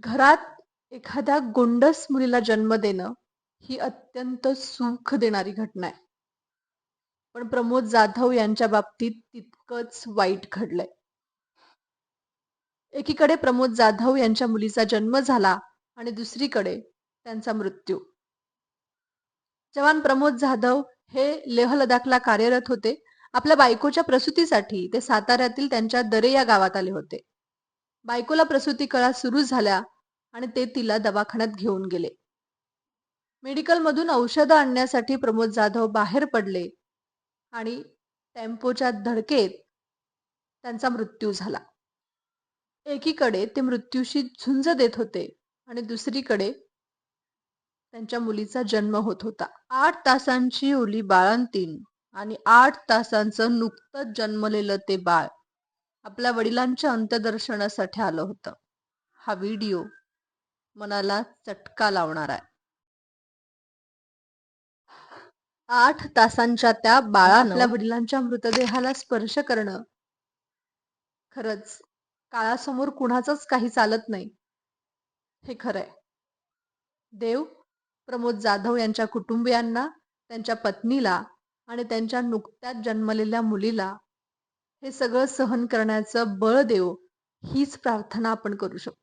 घरात एखाद्या गोंडस मुलीला जन्म देणं ही अत्यंत सुख देणारी घटना आहे. पण प्रमोद जाधव यांच्या बाबतीत तितकंच वाईट घडलंय. एकीकडे प्रमोद जाधव यांच्या मुलीचा जन्म झाला आणि दुसरीकडे त्यांचा मृत्यू. जवान प्रमोद जाधव हे लेह लडाखला कार्यरत होते. आपल्या बायकोच्या प्रसूतीसाठी ते साताऱ्यातील त्यांच्या दरे या गावात आले होते. बायकोला प्रसूती कळा सुरू झाल्या आणि ते तिला दवाखान्यात घेऊन गेले. मेडिकलमधून औषधं आणण्यासाठी प्रमोद जाधव बाहेर पडले आणि टेम्पोच्या धडकेत त्यांचा मृत्यू झाला. एकीकडे ते मृत्यूशी झुंज देत होते आणि दुसरीकडे त्यांच्या मुलीचा जन्म होत होता. 8 तासांची ओली बाळंतीण आणि 8 तासांचं नुकतंच जन्मलेलं ते बाळ आपल्या वडिलांच्या अंत्यदर्शनासाठी आलं होतं. हा व्हिडिओ मनाला चटका लावणारा आहे. 8 तासांच्या त्या बाळानं आपल्या वडिलांच्या मृतदेहाला स्पर्श करणं खरंच काळासमोर कुणाचंच काही चालत नाही, हे खरंय. देव प्रमोद जाधव यांच्या कुटुंबियांना, त्यांच्या पत्नीला आणि त्यांच्या नुकत्याच जन्मलेल्या मुलीला हे सगळं सहन करण्याचं बळ देव, हीच प्रार्थना आपण करू शकतो.